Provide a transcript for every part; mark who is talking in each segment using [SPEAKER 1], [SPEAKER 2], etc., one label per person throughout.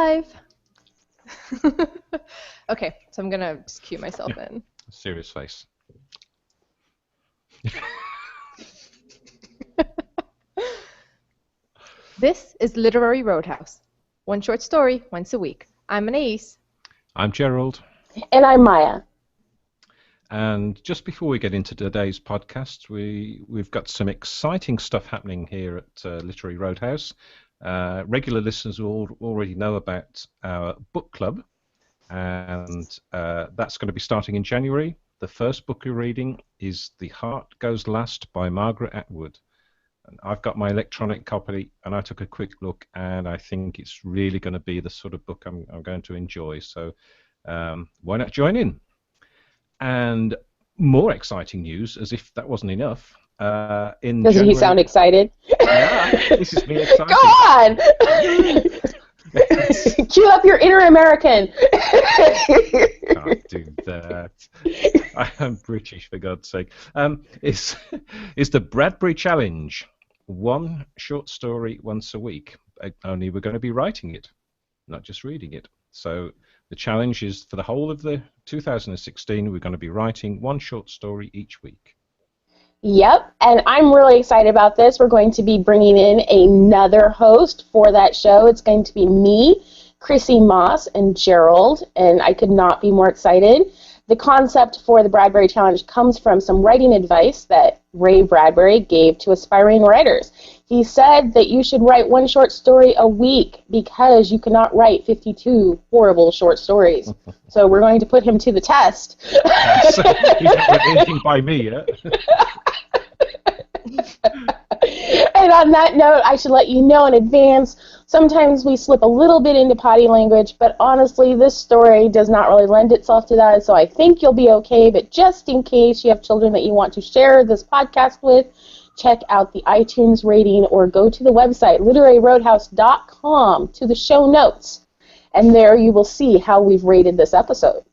[SPEAKER 1] live. Okay, so I'm gonna just cue myself in.
[SPEAKER 2] Serious face.
[SPEAKER 1] This is Literary Roadhouse. One short story once a week. I'm Anais.
[SPEAKER 2] I'm Gerald.
[SPEAKER 3] And I'm Maya.
[SPEAKER 2] And just before we get into today's podcast, we've got some exciting stuff happening here at Literary Roadhouse. Regular listeners will already know about our book club, and that's going to be starting in January. The first book we're reading is The Heart Goes Last by Margaret Atwood. And I've got my electronic copy, and I took a quick look, and I think it's really going to be the sort of book I'm going to enjoy. So why not join in? And more exciting news, as if that wasn't enough.
[SPEAKER 3] Doesn't he sound excited?
[SPEAKER 2] Yeah, this is me excited.
[SPEAKER 3] Go on! Cue up your inner American.
[SPEAKER 2] Can't do that. I am British, for God's sake. It's the Bradbury Challenge. One short story once a week. Only we're going to be writing it, not just reading it. So the challenge is for the whole of the 2016, we're going to be writing one short story each week.
[SPEAKER 3] Yep, and I'm really excited about this. We're going to be bringing in another host for that show. It's going to be me, Chrissy Moss, and Gerald, and I could not be more excited. The concept for the Bradbury Challenge comes from some writing advice that Ray Bradbury gave to aspiring writers. He said that you should write one short story a week because you cannot write 52 horrible short stories. So we're going to put him to the test.
[SPEAKER 2] Yes, you haven't read anything by me yet.
[SPEAKER 3] And on that note, I should let you know in advance, sometimes we slip a little bit into potty language, but honestly, this story does not really lend itself to that, so I think you'll be okay. But just in case you have children that you want to share this podcast with, check out the iTunes rating or go to the website, literaryroadhouse.com, to the show notes, and there you will see how we've rated this episode.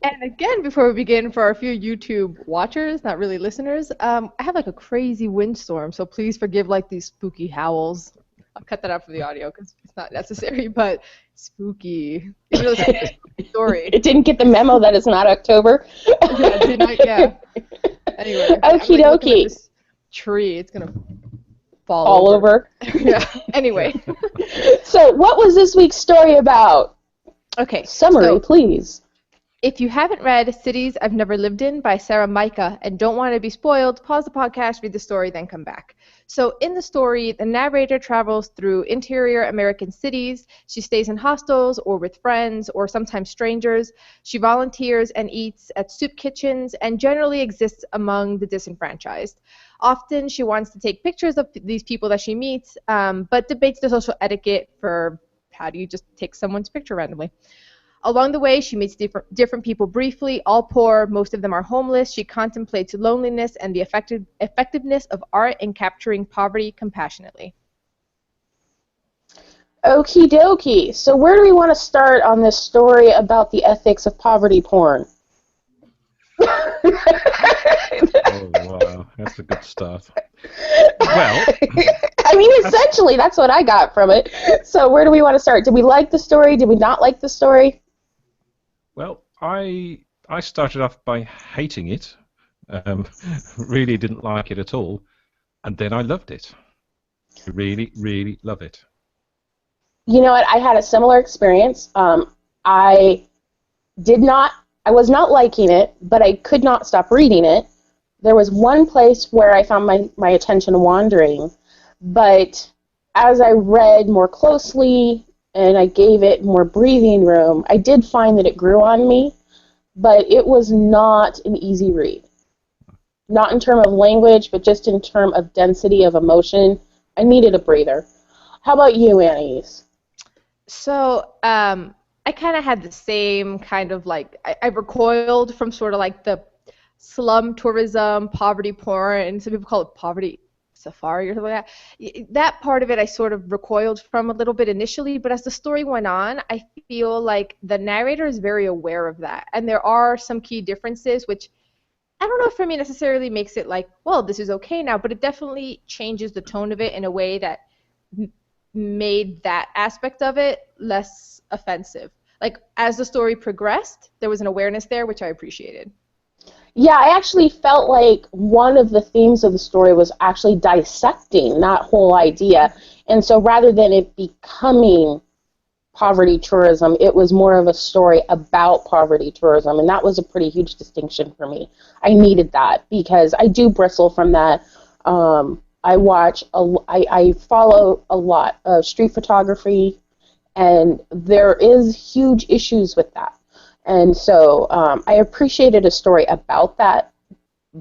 [SPEAKER 1] And again, before we begin, for our few YouTube watchers, not really listeners, I have like a crazy windstorm, so please forgive like these spooky howls. I'll cut that out for the audio because it's not necessary, but spooky. Even though it's a spooky story.
[SPEAKER 3] It didn't get the memo that it's not October.
[SPEAKER 1] Yeah. Anyway,
[SPEAKER 3] okie dokie.
[SPEAKER 1] This tree, it's gonna fall
[SPEAKER 3] all over.
[SPEAKER 1] Yeah. Anyway.
[SPEAKER 3] So, what was this week's story about?
[SPEAKER 1] Okay.
[SPEAKER 3] Summary, please.
[SPEAKER 1] If you haven't read Cities I've Never Lived In by Sarah Majka and don't want to be spoiled, pause the podcast, read the story, then come back. So in the story, the narrator travels through interior American cities. She stays in hostels or with friends or sometimes strangers. She volunteers and eats at soup kitchens and generally exists among the disenfranchised. Often she wants to take pictures of these people that she meets, but debates the social etiquette for how do you just take someone's picture randomly. Along the way, she meets different people briefly, all poor, most of them are homeless. She contemplates loneliness and the effectiveness of art in capturing poverty compassionately.
[SPEAKER 3] Okie dokie. So where do we want to start on this story about the ethics of poverty porn?
[SPEAKER 2] Oh, wow. That's a good start. Well,
[SPEAKER 3] I mean, essentially, that's what I got from it. So where do we want to start? Did we like the story? Did we not like the story?
[SPEAKER 2] Well, I started off by hating it. Really didn't like it at all. And then I loved it. Really, really love it.
[SPEAKER 3] You know what? I had a similar experience. I was not liking it, but I could not stop reading it. There was one place where I found my attention wandering, but as I read more closely and I gave it more breathing room, I did find that it grew on me, but it was not an easy read. Not in terms of language, but just in terms of density of emotion. I needed a breather. How about you, Anais?
[SPEAKER 1] So, I kind of had the same kind of like, I recoiled from sort of like the slum tourism, poverty porn, and some people call it poverty safari or something like that. That part of it I sort of recoiled from a little bit initially, but as the story went on, I feel like the narrator is very aware of that. And there are some key differences, which I don't know if for me necessarily makes it like, well, this is okay now, but it definitely changes the tone of it in a way that made that aspect of it less offensive. Like, as the story progressed, there was an awareness there, which I appreciated.
[SPEAKER 3] Yeah, I actually felt like one of the themes of the story was actually dissecting that whole idea. And so rather than it becoming poverty tourism, it was more of a story about poverty tourism, and that was a pretty huge distinction for me. I needed that because I do bristle from that. I follow a lot of street photography, and there is huge issues with that. And so I appreciated a story about that,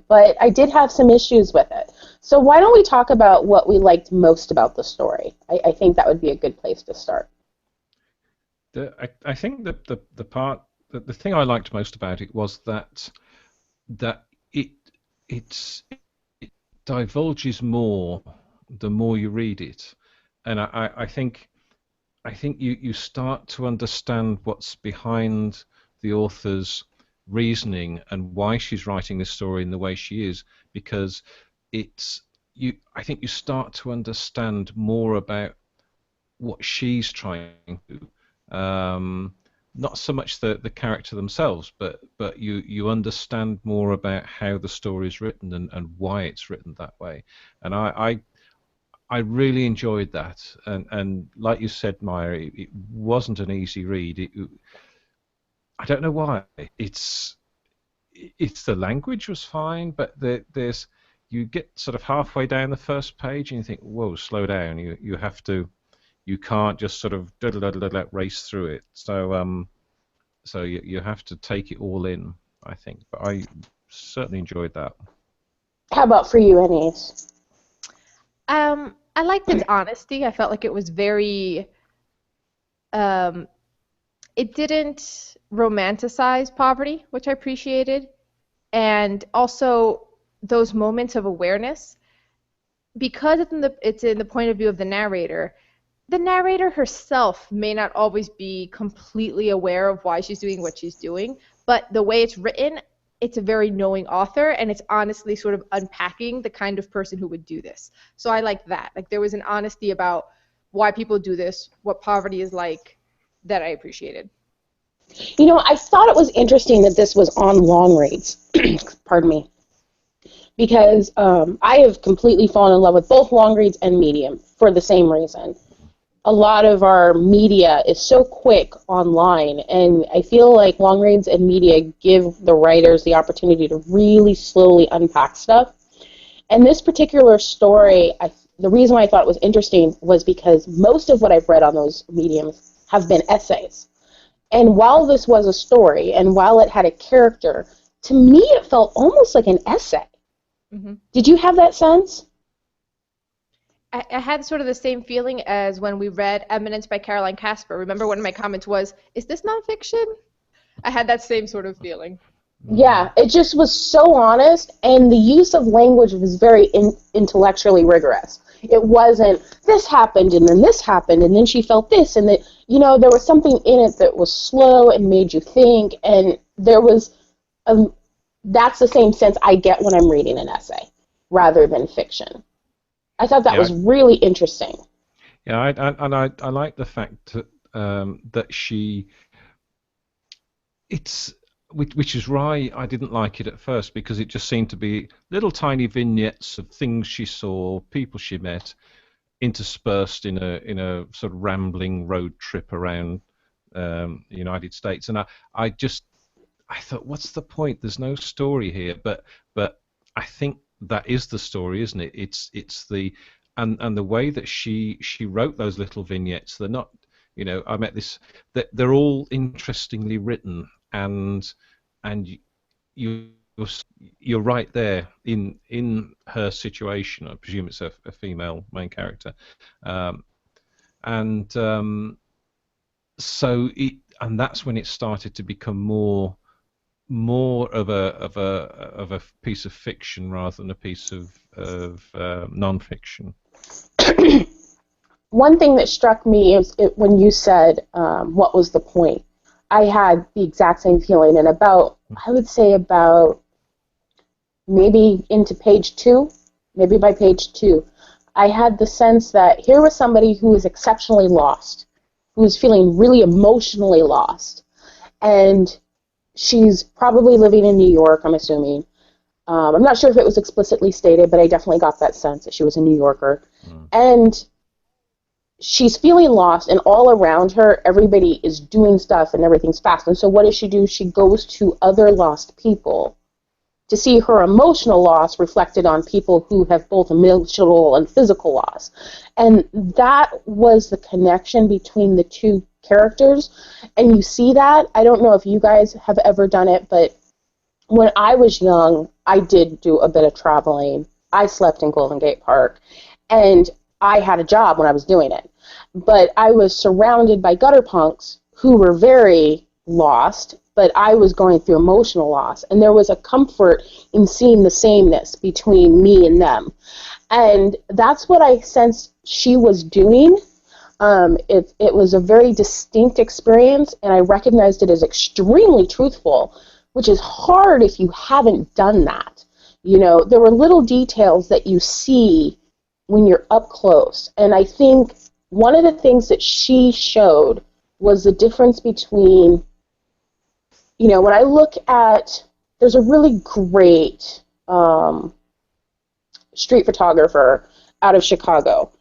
[SPEAKER 3] but I did have some issues with it. So why don't we talk about what we liked most about the story? I think that would be a good place to start.
[SPEAKER 2] I think that the thing I liked most about it was that it divulges more the more you read it, and I think you start to understand what's behind the author's reasoning and why she's writing this story in the way she is, because I think you start to understand more about what she's trying to do. Not so much the character themselves, but you understand more about how the story is written and why it's written that way. And I really enjoyed that. And like you said, Maya, it wasn't an easy read. I don't know why. It's the language was fine, but there's you get sort of halfway down the first page and you think, whoa, slow down. You can't just sort of race through it. So you have to take it all in, I think. But I certainly enjoyed that.
[SPEAKER 3] How about for you, Anais?
[SPEAKER 1] I liked its honesty. I felt like it was very. It didn't romanticize poverty, which I appreciated, and also those moments of awareness, because it's in the point of view of the narrator. The narrator herself may not always be completely aware of why she's doing what she's doing, but the way it's written, it's a very knowing author, and it's honestly sort of unpacking the kind of person who would do this. So I like that. Like, there was an honesty about why people do this, what poverty is like, that I appreciated.
[SPEAKER 3] You know, I thought it was interesting that this was on long reads. Pardon me. Because I have completely fallen in love with both long reads and medium for the same reason. A lot of our media is so quick online, and I feel like long reads and media give the writers the opportunity to really slowly unpack stuff. And this particular story, the reason why I thought it was interesting was because most of what I've read on those mediums have been essays. And while this was a story, and while it had a character, to me it felt almost like an essay. Mm-hmm. Did you have that sense?
[SPEAKER 1] I had sort of the same feeling as when we read Eminence by Caroline Casper. Remember, one of my comments was, is this nonfiction? I had that same sort of feeling.
[SPEAKER 3] Yeah, it just was so honest, and the use of language was very intellectually rigorous. It wasn't, this happened, and then she felt this, and that, there was something in it that was slow and made you think, and there was, that's the same sense I get when I'm reading an essay, rather than fiction. I thought that was really interesting.
[SPEAKER 2] Yeah, I like the fact that she, which is why I didn't like it at first, because it just seemed to be little tiny vignettes of things she saw, people she met, interspersed in a sort of rambling road trip around the United States, and I thought, what's the point? There's no story here, but I think that is the story, isn't it? It's the and the way that she wrote those little vignettes. They're not, I met this. They're all interestingly written, and you're right there in her situation. I presume it's a female main character, so that's when it started to become more of a piece of fiction rather than a piece of non-fiction.
[SPEAKER 3] One thing that struck me is when you said, what was the point? I had the exact same feeling, and I would say about maybe into page 2, maybe by page 2, I had the sense that here was somebody who was exceptionally lost, who was feeling really emotionally lost. And she's probably living in New York, I'm assuming. I'm not sure if it was explicitly stated, but I definitely got that sense that she was a New Yorker. And she's feeling lost, and all around her, everybody is doing stuff, and everything's fast. And so what does she do? She goes to other lost people to see her emotional loss reflected on people who have both emotional and physical loss. And that was the connection between the two characters. And you see that. I don't know if you guys have ever done it, but when I was young, I did do a bit of traveling. I slept in Golden Gate Park, and I had a job when I was doing it. But I was surrounded by gutter punks who were very lost, but I was going through emotional loss, and there was a comfort in seeing the sameness between me and them. And that's what I sensed she was doing. It was a very distinct experience, and I recognized it as extremely truthful, which is hard if you haven't done that. You know, there were little details that you see when you're up close, and I think one of the things that she showed was the difference between, you know, when I look at, there's a really great street photographer out of Chicago,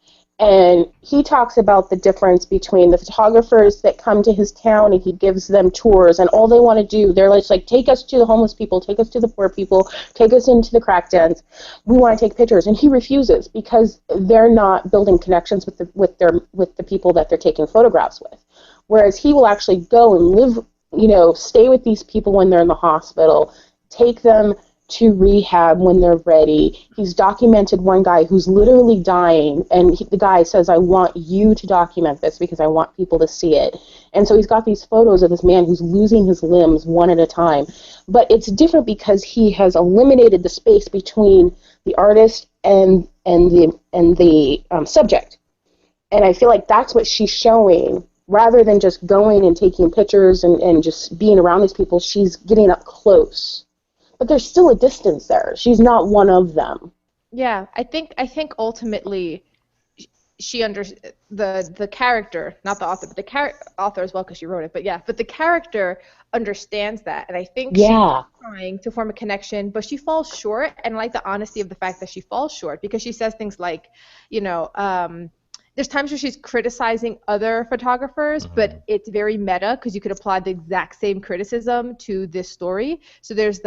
[SPEAKER 3] and he talks about the difference between the photographers that come to his town and he gives them tours, and all they want to do, they're like, take us to the homeless people, take us to the poor people, take us into the crack dens. We want to take pictures, and he refuses because they're not building connections with the people that they're taking photographs with. Whereas he will actually go and live, you know, stay with these people when they're in the hospital, take them to rehab when they're ready. He's documented one guy who's literally dying, and the guy says, I want you to document this because I want people to see it. And so he's got these photos of this man who's losing his limbs one at a time. But it's different because he has eliminated the space between the artist and the subject. And I feel like that's what she's showing. Rather than just going and taking pictures and just being around these people, she's getting up close. But there's still a distance there. She's not one of them.
[SPEAKER 1] Yeah, I think ultimately she the character, not the author, but the author as well because she wrote it. But yeah, but the character understands that, and I think she's trying to form a connection, but she falls short. And I like the honesty of the fact that she falls short because she says things like, you know, there's times where she's criticizing other photographers, but it's very meta because you could apply the exact same criticism to this story. So there's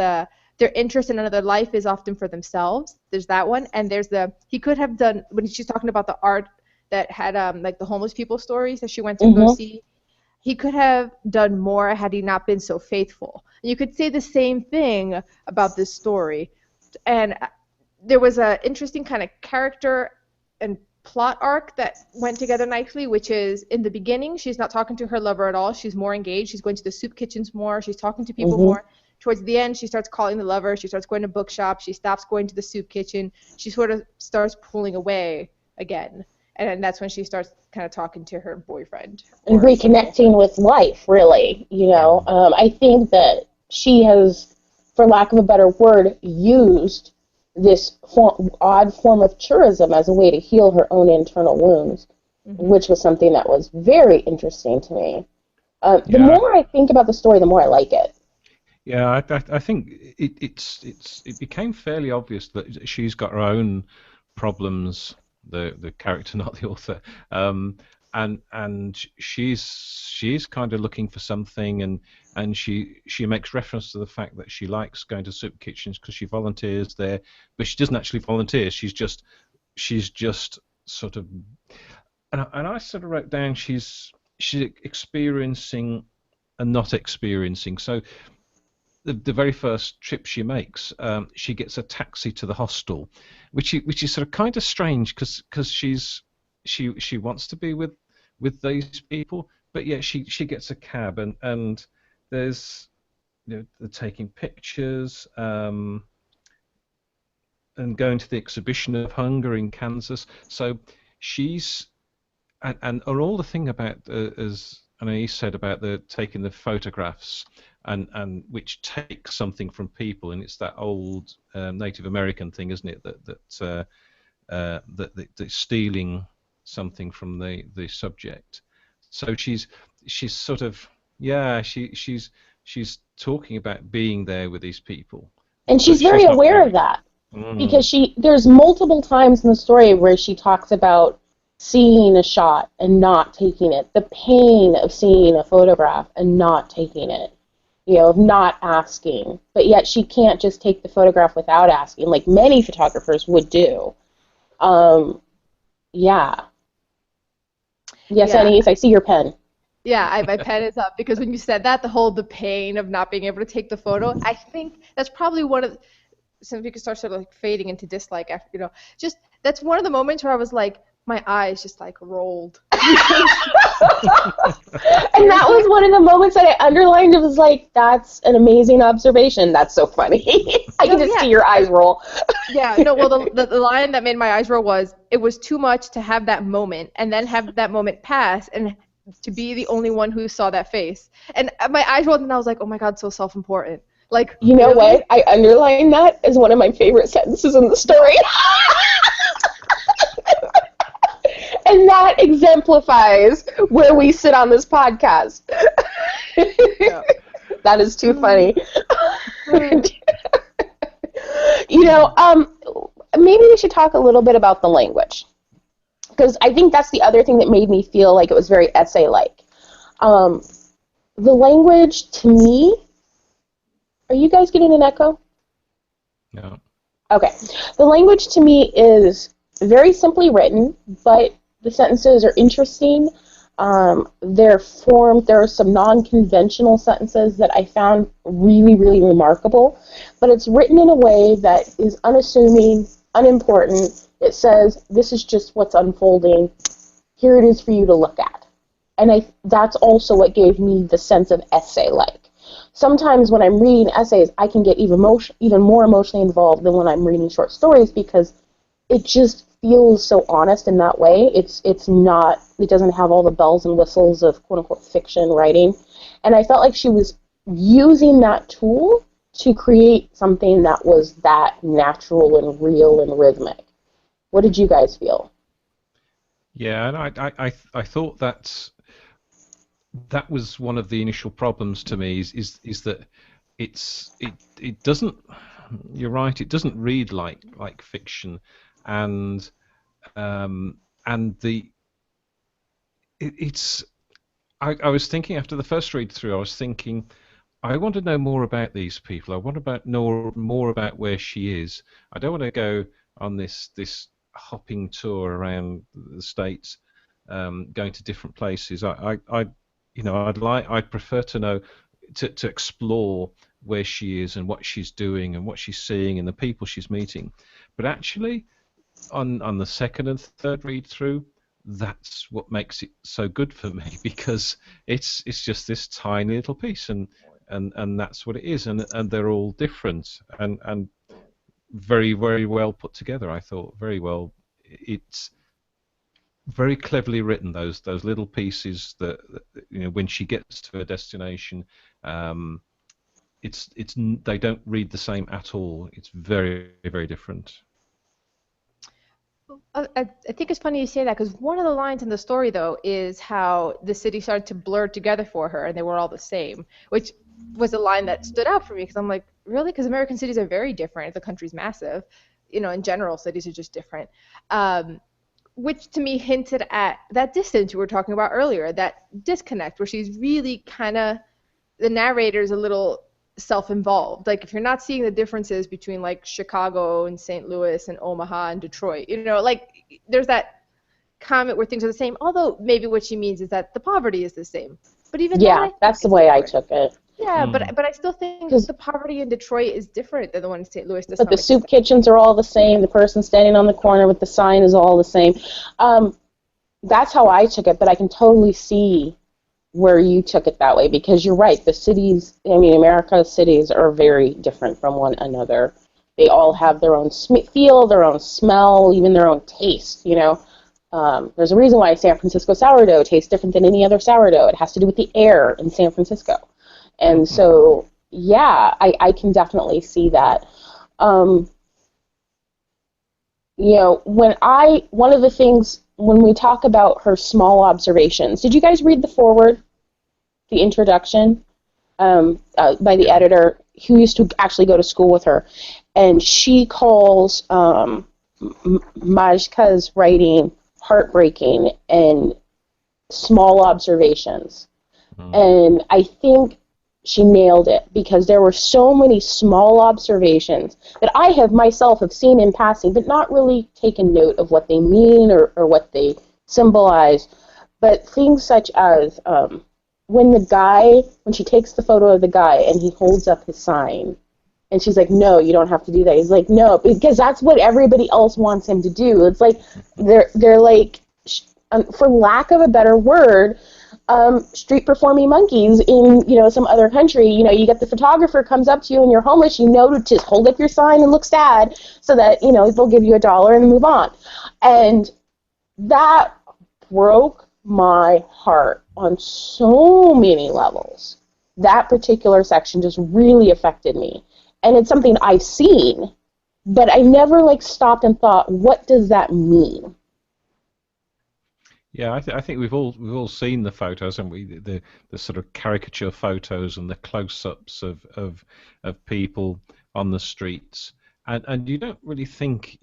[SPEAKER 1] their interest in another life is often for themselves. There's that one, and there's he could have done when she's talking about the art that had like the homeless people stories that she went to go see. He could have done more had he not been so faithful. And you could say the same thing about this story. And there was an interesting kind of character and plot arc that went together nicely, which is in the beginning she's not talking to her lover at all. She's more engaged. She's going to the soup kitchens more. She's talking to people more. Towards the end, she starts calling the lover. She starts going to bookshops. She stops going to the soup kitchen. She sort of starts pulling away again. And that's when she starts kind of talking to her boyfriend.
[SPEAKER 3] And reconnecting with life, really. You know, I think that she has, for lack of a better word, used this odd form of tourism as a way to heal her own internal wounds, which was something that was very interesting to me. The more I think about the story, the more I like it.
[SPEAKER 2] Yeah, I think it became fairly obvious that she's got her own problems. The character, not the author, and she's kind of looking for something, and she makes reference to the fact that she likes going to soup kitchens because she volunteers there, but she doesn't actually volunteer. She's just sort of, and I sort of wrote down she's experiencing and not experiencing. So the very first trip she makes, she gets a taxi to the hostel, which is sort of kind of strange because she wants to be with these people, but yet she gets a cab and there's, you know, they're taking pictures and going to the exhibition of hunger in Kansas. So she's and all the thing about as Anais said about the taking the photographs and which takes something from people, and it's that old Native American thing, isn't it? That that's stealing something from the subject. So she's sort of, yeah, she's talking about being there with these people,
[SPEAKER 3] And
[SPEAKER 2] but
[SPEAKER 3] she's very
[SPEAKER 2] she's not
[SPEAKER 3] aware of
[SPEAKER 2] really.
[SPEAKER 3] that, because there's multiple times in the story where she talks about seeing a shot and not taking it, the pain of seeing a photograph and not taking it, of not asking, but yet she can't just take the photograph without asking, like many photographers would do. Yeah. Yes,
[SPEAKER 1] Yeah.
[SPEAKER 3] Anais, I see your pen.
[SPEAKER 1] Yeah, my pen is up because when you said that, the pain of not being able to take the photo, I think that's probably one of, since we could start sort of like fading into dislike after, just that's one of the moments where I was like, my eyes just like rolled.
[SPEAKER 3] And that was one of the moments that I underlined. It was like, that's an amazing observation. That's so funny. I can just see your eyes roll.
[SPEAKER 1] Yeah, no, well, the line that made my eyes roll was, it was too much to have that moment and then have that moment pass and to be the only one who saw that face. And my eyes rolled and I was like, oh my God, so self-important. Like,
[SPEAKER 3] you know
[SPEAKER 1] really?
[SPEAKER 3] what? I underlined that as one of my favorite sentences in the story. And that exemplifies where we sit on this podcast.
[SPEAKER 1] Yeah.
[SPEAKER 3] That is too funny. Maybe we should talk a little bit about the language, because I think that's the other thing that made me feel like it was very essay-like. The language, to me, are you guys getting an echo?
[SPEAKER 2] No.
[SPEAKER 3] Okay. The language to me is very simply written, but the sentences are interesting. They're formed. There are some non-conventional sentences that I found really, really remarkable, but it's written in a way that is unassuming, unimportant. It says, this is just what's unfolding. Here it is for you to look at. And that's also what gave me the sense of essay-like. Sometimes when I'm reading essays, I can get even more emotionally involved than when I'm reading short stories, because it just feels so honest in that way. It doesn't have all the bells and whistles of quote-unquote fiction writing. And I felt like she was using that tool to create something that was that natural and real and rhythmic. What did you guys feel?
[SPEAKER 2] Yeah, and I thought that was one of the initial problems to me, is that it doesn't, you're right, it doesn't read like fiction, and it's I was thinking after the first read through, I was thinking, I want to know more about these people. I want to know more about where she is. I don't want to go on this hopping tour around the States, going to different places. I'd prefer to know, to explore where she is and what she's doing and what she's seeing and the people she's meeting. But actually, on the second and third read through, that's what makes it so good for me, because it's just this tiny little piece, and that's what it is, and they're all different and very, very well put together. I thought very well. It's very cleverly written, those little pieces that when she gets to her destination, it's they don't read the same at all. It's very, very different.
[SPEAKER 1] I think it's funny you say that, because one of the lines in the story, though, is how the city started to blur together for her and they were all the same, which was a line that stood out for me, because I'm like, really? Because American cities are very different. The country's massive. In general, cities are just different. Which to me hinted at that distance you were talking about earlier, that disconnect where she's really kind of, the narrator's a little self-involved. Like, if you're not seeing the differences between like Chicago and St. Louis and Omaha and Detroit, like there's that comment where things are the same, although maybe what she means is that the poverty is the same. But even
[SPEAKER 3] that's the way I took it.
[SPEAKER 1] Yeah, but I still think the poverty in Detroit is different than the one in St. Louis.
[SPEAKER 3] But the soup kitchens are all the same. The person standing on the corner with the sign is all the same. That's how I took it, but I can totally see where you took it that way, because you're right. The cities, America's cities are very different from one another. They all have their own feel, their own smell, even their own taste, There's a reason why San Francisco sourdough tastes different than any other sourdough. It has to do with the air in San Francisco. And so, yeah, I can definitely see that. one of the things when we talk about her small observations, did you guys read the foreword, the introduction, by the editor who used to actually go to school with her? And she calls Majka's writing heartbreaking and small observations. And I think she nailed it, because there were so many small observations that I have seen in passing, but not really taken note of what they mean or what they symbolize. But things such as when she takes the photo of the guy and he holds up his sign, and she's like, no, you don't have to do that. He's like, no, because that's what everybody else wants him to do. It's like they're like, for lack of a better word, street performing monkeys in some other country. You get the photographer comes up to you and you're homeless, to just hold up your sign and look sad so that they'll give you $1 and move on. And that broke my heart on so many levels. That particular section just really affected me, and it's something I've seen, but I never stopped and thought, what does that mean?
[SPEAKER 2] Yeah, I think we've all seen the photos, haven't we? The sort of caricature photos and the close-ups of people on the streets, and you don't really think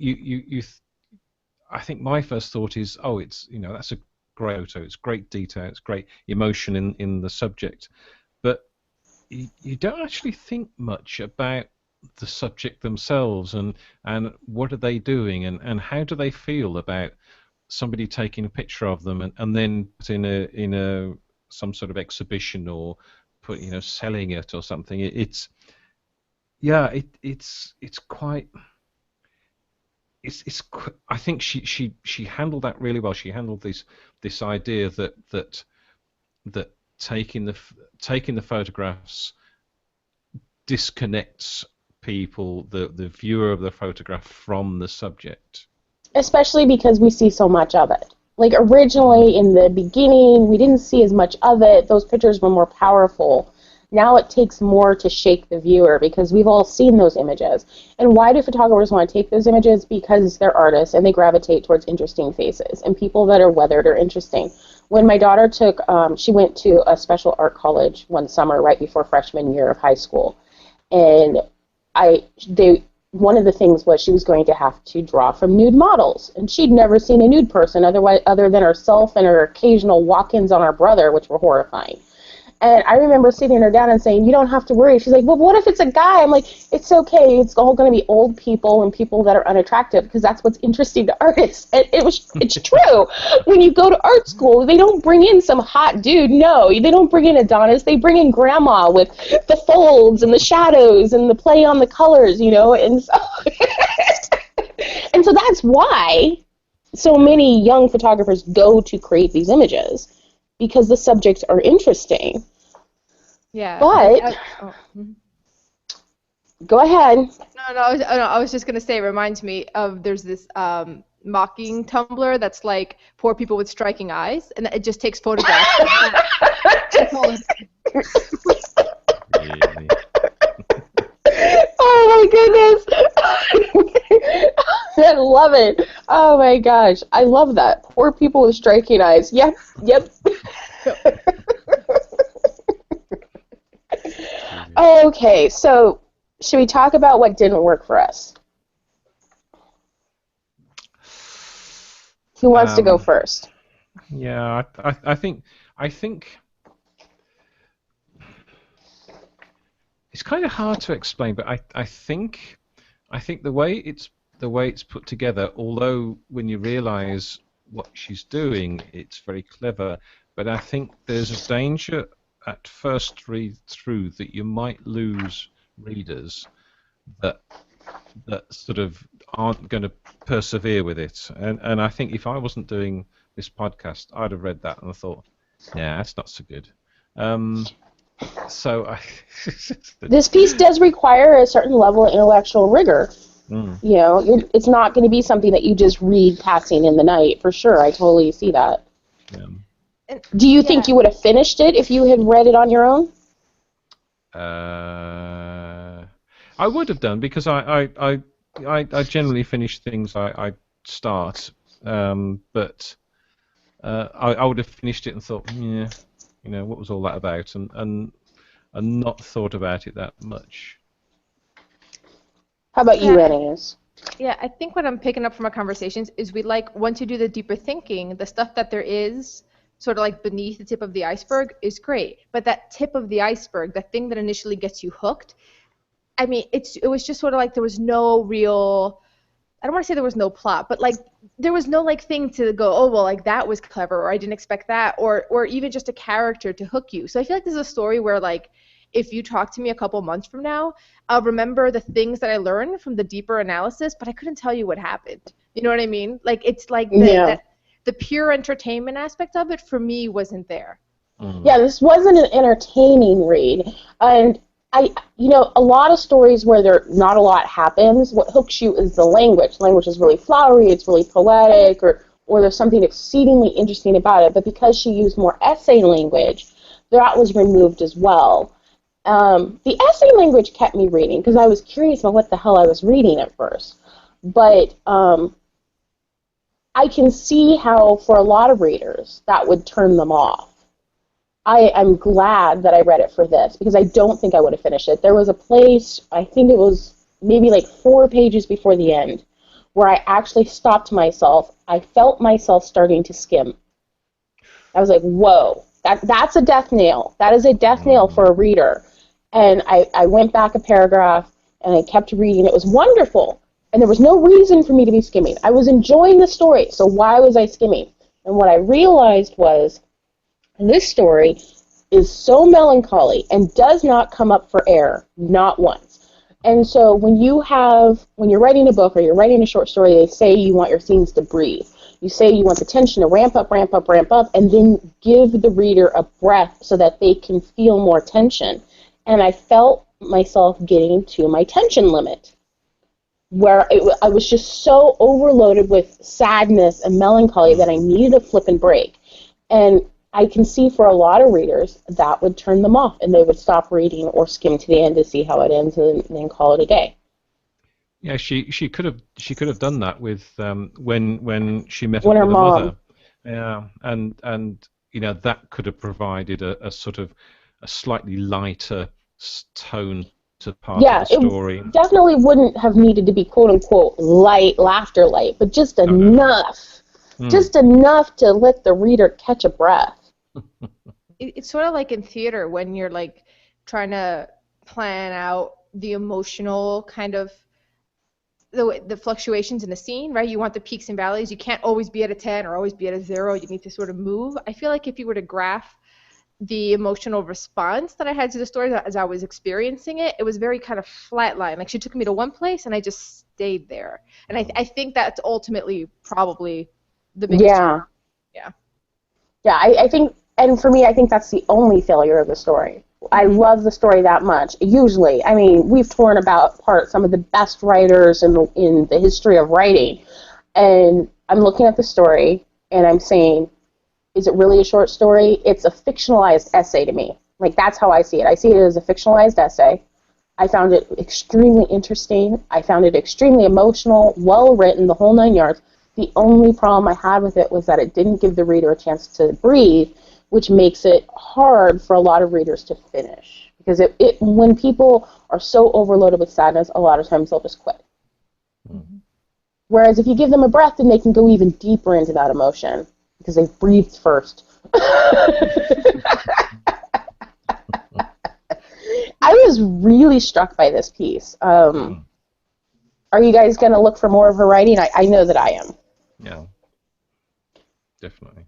[SPEAKER 2] I think my first thought is, oh, it's that's a great photo, it's great detail, it's great emotion in the subject, but you don't actually think much about the subject themselves and what are they doing and how do they feel about somebody taking a picture of them and then put in a some sort of exhibition or put selling it or something. It's quite. I think she handled that really well. She handled this idea that taking the photographs disconnects people, the viewer of the photograph, from the subject.
[SPEAKER 3] Especially because we see so much of it. Originally, in the beginning, we didn't see as much of it. Those pictures were more powerful. Now it takes more to shake the viewer because we've all seen those images. And why do photographers want to take those images? Because they're artists and they gravitate towards interesting faces. And people that are weathered are interesting. When my daughter she went to a special art college one summer right before freshman year of high school. And one of the things was she was going to have to draw from nude models, and she'd never seen a nude person other than herself and her occasional walk-ins on her brother, which were horrifying. And I remember sitting her down and saying, you don't have to worry. She's like, well, what if it's a guy? I'm like, it's okay. It's all going to be old people and people that are unattractive because that's what's interesting to artists. And it's true. When you go to art school, they don't bring in some hot dude. No, they don't bring in Adonis. They bring in grandma with the folds and the shadows and the play on the colors, And so, and so that's why so many young photographers go to create these images, because the subjects are interesting.
[SPEAKER 1] Yeah.
[SPEAKER 3] But go ahead.
[SPEAKER 1] No, I was just gonna say, it reminds me of there's this mocking Tumblr that's like poor people with striking eyes, and it just takes photographs.
[SPEAKER 2] Really?
[SPEAKER 3] Oh my goodness! I love it. Oh my gosh, I love that. Poor people with striking eyes. Yep. Okay, so should we talk about what didn't work for us? Who wants to go first?
[SPEAKER 2] Yeah, I think it's kind of hard to explain, but I think the way it's put together, although when you realise what she's doing, it's very clever. But I think there's a danger at first read through that you might lose readers that sort of aren't going to persevere with it. And I think if I wasn't doing this podcast, I'd have read that and I thought, yeah, that's not so good.
[SPEAKER 3] This piece does require a certain level of intellectual rigor. It's not going to be something that you just read passing in the night, for sure. I totally see that.
[SPEAKER 2] Yeah.
[SPEAKER 3] Do you think you would have finished it if you had read it on your own?
[SPEAKER 2] I would have done, because I generally finish things I start, but I would have finished it and thought, yeah, what was all that about, and not thought about it that much.
[SPEAKER 3] How about you, Anais?
[SPEAKER 1] Yeah, I think what I'm picking up from our conversations is once you do the deeper thinking, the stuff that there is sort of like beneath the tip of the iceberg is great. But that tip of the iceberg, that thing that initially gets you hooked, I mean, it was just sort of like there was no real, I don't want to say there was no plot, but there was no thing to go, oh, well, that was clever, or I didn't expect that, or even just a character to hook you. So I feel like this is a story where if you talk to me a couple months from now, I'll remember the things that I learned from the deeper analysis, but I couldn't tell you what happened. You know what I mean? The pure entertainment aspect of it for me wasn't there.
[SPEAKER 3] Yeah, this wasn't an entertaining read. And a lot of stories where not a lot happens, what hooks you is the language. The language is really flowery, it's really poetic, or there's something exceedingly interesting about it. But because she used more essay language, that was removed as well. The essay language kept me reading because I was curious about what the hell I was reading at first. But I can see how, for a lot of readers, that would turn them off. I'm glad that I read it for this, because I don't think I would have finished it. There was a place, I think it was maybe 4 pages before the end, where I actually stopped myself. I felt myself starting to skim. I was like, whoa, that's a death nail. That is a death nail for a reader. And I went back a paragraph, and I kept reading. It was wonderful, and there was no reason for me to be skimming. I was enjoying the story, so why was I skimming? And what I realized was, this story is so melancholy and does not come up for air, not once. And so when you're writing a book or you're writing a short story, they say you want your scenes to breathe. You say you want the tension to ramp up, and then give the reader a breath so that they can feel more tension. And I felt myself getting to my tension limit, where I was just so overloaded with sadness and melancholy that I needed a flip and break. And I can see for a lot of readers that would turn them off, and they would stop reading or skim to the end to see how it ends and then call it a day.
[SPEAKER 2] Yeah, she could have done that with when she met
[SPEAKER 3] When
[SPEAKER 2] up
[SPEAKER 3] her
[SPEAKER 2] with her
[SPEAKER 3] mom.
[SPEAKER 2] mother. Yeah, and that could have provided a sort of a slightly lighter tone to part of the story.
[SPEAKER 3] It definitely wouldn't have needed to be quote unquote light, laughter light, but just enough. Just enough to let the reader catch a breath.
[SPEAKER 1] It's sort of like in theater when you're trying to plan out the emotional kind of the fluctuations in the scene, right? You want the peaks and valleys. You can't always be at a 10 or always be at a 0. You need to sort of move. I feel like if you were to graph the emotional response that I had to the story as I was experiencing it, it was very kind of flatline. She took me to one place and I just stayed there. And I think that's ultimately probably the biggest
[SPEAKER 3] Yeah.
[SPEAKER 1] Yeah.
[SPEAKER 3] Yeah, I think, and for me, I think that's the only failure of the story. I love the story that much. Usually, I mean, we've torn apart some of the best writers in the history of writing, and I'm looking at the story, and I'm saying, is it really a short story? It's a fictionalized essay to me. That's how I see it. I see it as a fictionalized essay. I found it extremely interesting. I found it extremely emotional, well-written, the whole 9 yards. The only problem I had with it was that it didn't give the reader a chance to breathe, which makes it hard for a lot of readers to finish. Because when people are so overloaded with sadness, a lot of times they'll just quit. Mm-hmm. Whereas if you give them a breath, then they can go even deeper into that emotion, because they've breathed first. I was really struck by this piece. Are you guys going to look for more of her writing? I know that I am.
[SPEAKER 2] Yeah, definitely.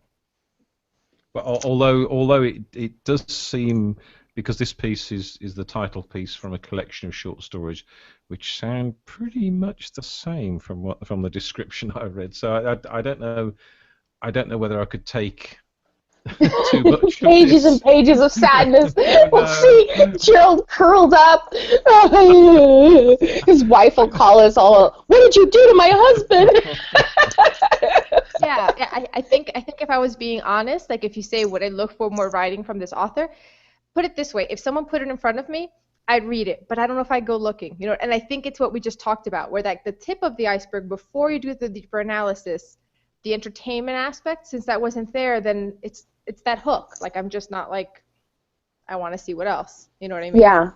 [SPEAKER 2] But although it does seem, because this piece is the title piece from a collection of short stories, which sound pretty much the same from the description I read. So I don't know whether I could take too much.
[SPEAKER 3] Pages and pages of sadness. We'll see Gerald curled up. His wife will call us all, "What did you do to my husband?"
[SPEAKER 1] Yeah, I think if I was being honest, if you say, would I look for more writing from this author, put it this way: if someone put it in front of me, I'd read it, but I don't know if I'd go looking, you know. And I think it's what we just talked about, where like the tip of the iceberg, before you do the deeper analysis, the entertainment aspect, since that wasn't there, then it's that hook. Like I'm just not like, I want to see what else. You know what I mean?
[SPEAKER 3] Yeah.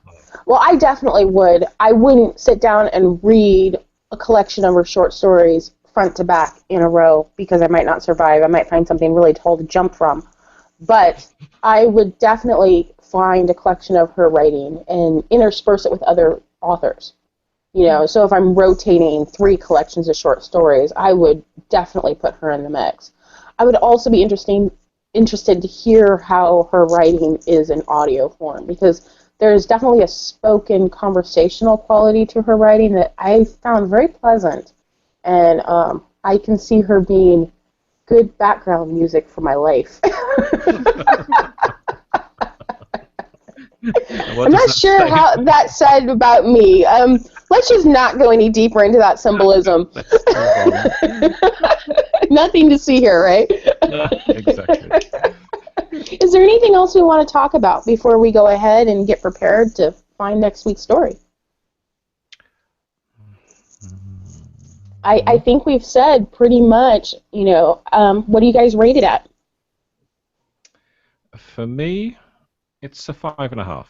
[SPEAKER 3] Well, I definitely would. I wouldn't sit down and read a collection of her short stories front to back in a row because I might not survive. I might find something really tall to jump from. But I would definitely find a collection of her writing and intersperse it with other authors. You know, so if I'm rotating 3 collections of short stories, I would definitely put her in the mix. I would also be interested to hear how her writing is in audio form, because there's definitely a spoken conversational quality to her writing that I found very pleasant. And I can see her being good background music for my life. I'm not sure how that said about me. Let's just not go any deeper into that symbolism. Nothing to see here, right?
[SPEAKER 2] Exactly.
[SPEAKER 3] Is there anything else we want to talk about before we go ahead and get prepared to find next week's story? I think we've said pretty much, you know, what do you guys rate it at?
[SPEAKER 2] For me, it's a 5.5.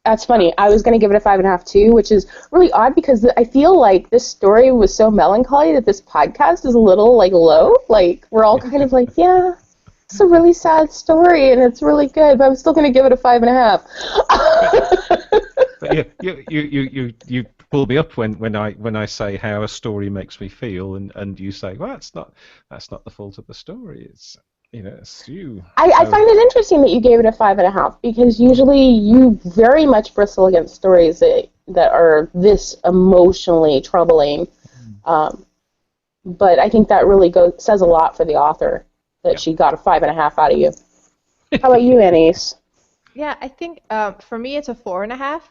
[SPEAKER 3] That's funny. I was going to give it a 5.5 too, which is really odd because I feel like this story was so melancholy that this podcast is a little like low. Like we're all kind of like, yeah, it's a really sad story and it's really good, but I'm still going to give it a 5.5.
[SPEAKER 2] But you pull me up when I say how a story makes me feel, and you say, well, that's not the fault of the story. It's, you know, it's you.
[SPEAKER 3] I find it interesting that you gave it a 5.5 because usually you very much bristle against stories that are this emotionally troubling. But I think that really says a lot for the author that she got a 5.5 out of you. How about you, Anais?
[SPEAKER 1] Yeah, I think for me it's a 4.5.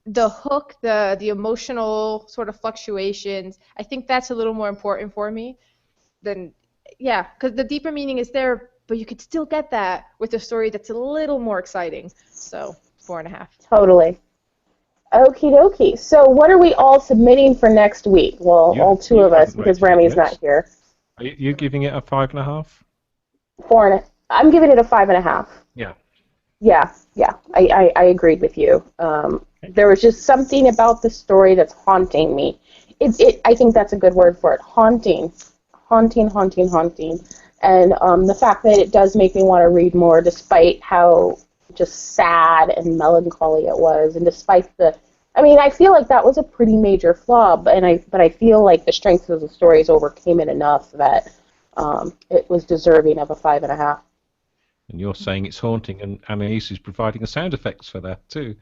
[SPEAKER 1] The hook, the emotional sort of fluctuations, I think that's a little more important for me than, yeah, because the deeper meaning is there, but you could still get that with a story that's a little more exciting. So 4.5.
[SPEAKER 3] Totally. Okie dokie. So what are we all submitting for next week? Well, all 2 of us because Remy's not here.
[SPEAKER 2] Are you giving it a 5.5?
[SPEAKER 3] 4.5. I'm giving it a 5.5.
[SPEAKER 2] Yeah.
[SPEAKER 3] Yeah. I agreed with you. There was just something about the story that's haunting me. I think that's a good word for it. Haunting. And the fact that it does make me want to read more, despite how just sad and melancholy it was, and despite I feel like that was a pretty major flaw, but I feel like the strength of the stories overcame it enough that it was deserving of a 5.5.
[SPEAKER 2] And you're saying it's haunting, and Anais is providing the sound effects for that too.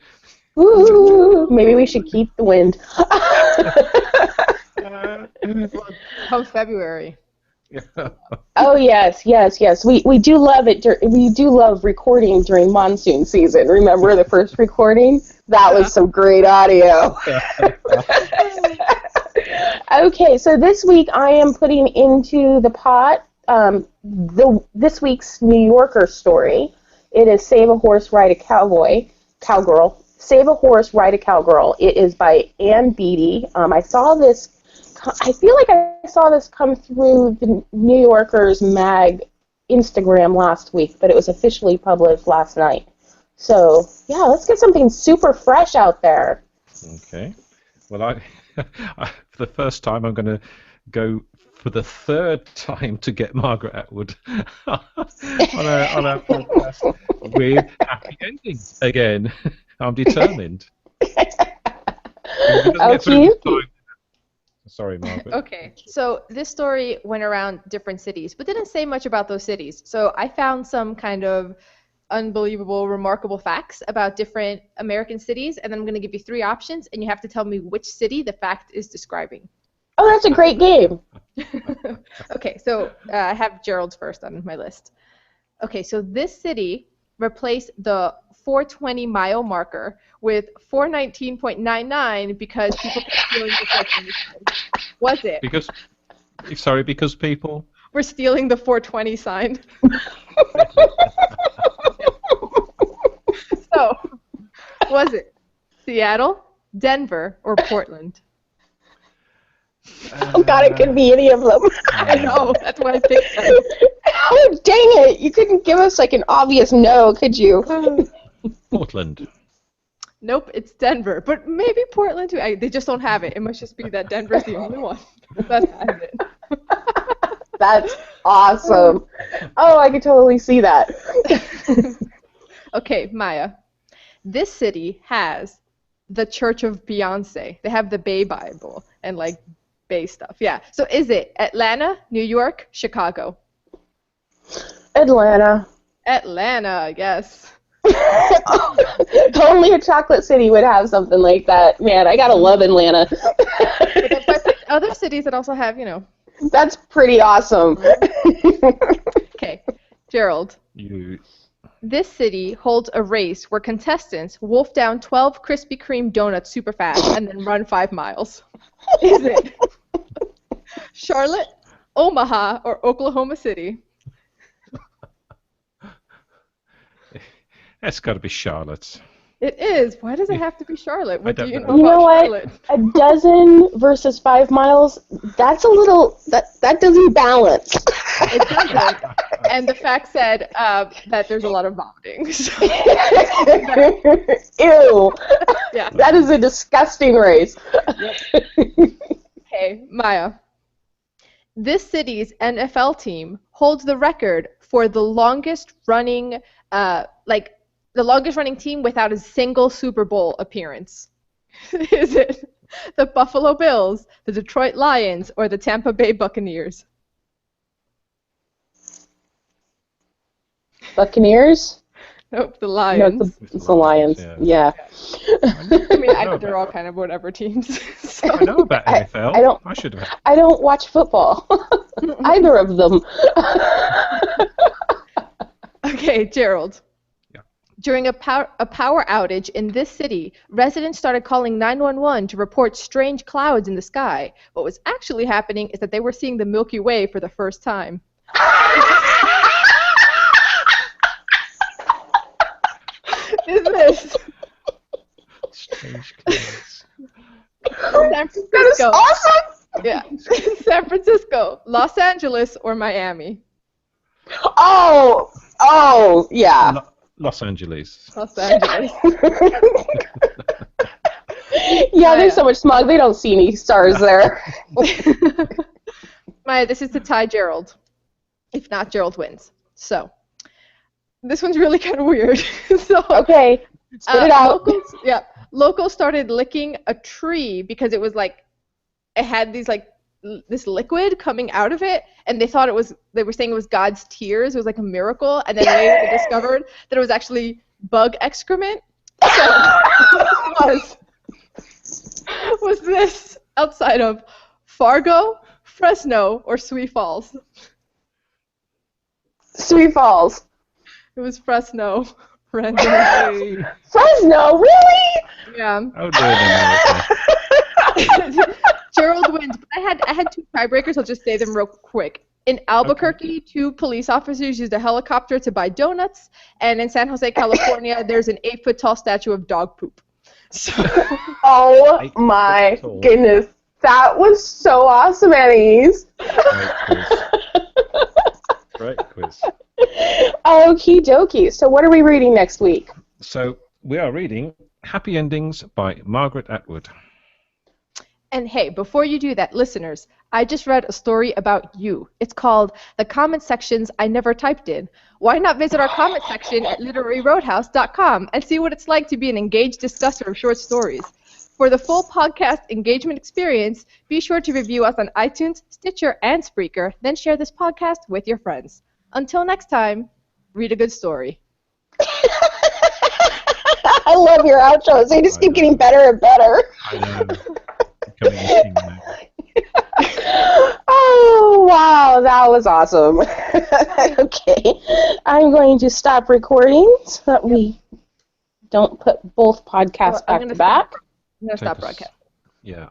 [SPEAKER 3] Ooh, maybe we should keep the wind.
[SPEAKER 1] Come February.
[SPEAKER 3] Oh yes. We do love it. We do love recording during monsoon season. Remember the first recording? That was some great audio. Okay, so this week I am putting into the pot this week's New Yorker story. It is Save a Horse, Ride a Cowgirl. Save a Horse, Ride a Cowgirl. It is by Ann Beattie. I feel like I saw this come through the New Yorker's mag Instagram last week, but it was officially published last night. So, yeah, let's get something super fresh out there.
[SPEAKER 2] Okay. Well, for the first time, I'm going to go for the 3rd time to get Margaret Atwood on our podcast with happy endings again. I'm determined.
[SPEAKER 3] Okay.
[SPEAKER 2] Sorry, Margaret.
[SPEAKER 1] Okay, so this story went around different cities, but didn't say much about those cities. So I found some kind of unbelievable, remarkable facts about different American cities, and then I'm going to give you 3 options, and you have to tell me which city the fact is describing.
[SPEAKER 3] Oh, that's a great game.
[SPEAKER 1] Okay, so I have Gerald's first on my list. Okay, so this city replaced the 420 mile marker with 419.99 because people were stealing the 420 sign. Was it?
[SPEAKER 2] Because people
[SPEAKER 1] were stealing the 420 sign. was it? Seattle, Denver, or Portland?
[SPEAKER 3] Oh God, it could be any of them.
[SPEAKER 1] I know. That's why I picked them.
[SPEAKER 3] Oh, dang it! You couldn't give us like an obvious no, could you?
[SPEAKER 2] Portland.
[SPEAKER 1] Nope, it's Denver. But maybe Portland too. They just don't have it. It must just be that Denver's the only one that has it.
[SPEAKER 3] That's awesome. Oh, I could totally see that.
[SPEAKER 1] Okay, Maya. This city has the Church of Beyonce. They have the Bay Bible and like Bay stuff. Yeah. So is it Atlanta, New York, Chicago?
[SPEAKER 3] Atlanta.
[SPEAKER 1] Atlanta, yes.
[SPEAKER 3] Only a chocolate city would have something like that. Man, I gotta love Atlanta.
[SPEAKER 1] But that's why I picked other cities that also have,
[SPEAKER 3] That's pretty awesome.
[SPEAKER 1] Okay, Gerald. This city holds a race where contestants wolf down 12 Krispy Kreme donuts super fast and then run 5 miles. Is it Charlotte, Omaha, or Oklahoma City?
[SPEAKER 2] It's got to be Charlotte.
[SPEAKER 1] It is. Why does it have to be Charlotte? What do you know
[SPEAKER 3] You
[SPEAKER 1] about
[SPEAKER 3] know what?
[SPEAKER 1] Charlotte?
[SPEAKER 3] A dozen versus 5 miles, that's a little, that doesn't balance.
[SPEAKER 1] It doesn't. And the fact said that there's a lot of vomiting. So.
[SPEAKER 3] Ew.
[SPEAKER 1] Yeah.
[SPEAKER 3] That is a disgusting race.
[SPEAKER 1] Okay, Maya. This city's NFL team holds the record for the longest running team without a single Super Bowl appearance. Is it the Buffalo Bills, the Detroit Lions, or the Tampa Bay Buccaneers?
[SPEAKER 3] Buccaneers?
[SPEAKER 1] Nope, the Lions.
[SPEAKER 3] No, it's the Lions. Yeah.
[SPEAKER 1] I mean, I think they're all kind of whatever teams. So.
[SPEAKER 2] I know about NFL. I should have.
[SPEAKER 3] I don't watch football. Either of them.
[SPEAKER 1] Okay, Gerald.
[SPEAKER 2] Yeah.
[SPEAKER 1] During a power outage in this city, residents started calling 911 to report strange clouds in the sky. What was actually happening is that they were seeing the Milky Way for the first time. Is this
[SPEAKER 2] Strange clouds.
[SPEAKER 1] San Francisco?
[SPEAKER 3] That is awesome!
[SPEAKER 1] Yeah. San Francisco, Los Angeles, or Miami?
[SPEAKER 3] Oh, yeah.
[SPEAKER 2] Los Angeles.
[SPEAKER 1] Los Angeles.
[SPEAKER 3] Yeah, there's so much smog, they don't see any stars there.
[SPEAKER 1] Maya, this is to tie Gerald. If not, Gerald wins. So, this one's really kind of weird.
[SPEAKER 3] Okay, spit it out.
[SPEAKER 1] Locals started licking a tree because it was like, it had these like, this liquid coming out of it, and they were saying it was God's tears. It was like a miracle, and then later they discovered that it was actually bug excrement. So, was this outside of Fargo, Fresno, or Sioux Falls?
[SPEAKER 3] Sioux Falls.
[SPEAKER 1] It was Fresno. Randomly.
[SPEAKER 3] Fresno, really?
[SPEAKER 1] Yeah.
[SPEAKER 2] Oh, dear.
[SPEAKER 1] Gerald wins, but I had 2 tiebreakers. I'll just say them real quick. In Albuquerque, 2 police officers used a helicopter to buy donuts, and in San Jose, California, there's an 8-foot-tall statue of dog poop. So.
[SPEAKER 3] Oh my goodness, that was so awesome, Anais.
[SPEAKER 2] Great quiz.
[SPEAKER 3] Okie dokie. So what are we reading next week?
[SPEAKER 2] So we are reading Happy Endings by Margaret Atwood.
[SPEAKER 1] And hey, before you do that, listeners, I just read a story about you. It's called The Comment Sections I Never Typed In. Why not visit our comment section at literaryroadhouse.com and see what it's like to be an engaged discusser of short stories. For the full podcast engagement experience, be sure to review us on iTunes, Stitcher, and Spreaker, then share this podcast with your friends. Until next time, read a good story.
[SPEAKER 3] I love your outros. They just keep getting better and better.
[SPEAKER 2] I know. Becoming a team now.
[SPEAKER 3] Oh, wow, that was awesome. Okay, I'm going to stop recording so that we don't put both podcasts back to back.
[SPEAKER 1] I'm going to stop broadcasting.
[SPEAKER 2] Yeah.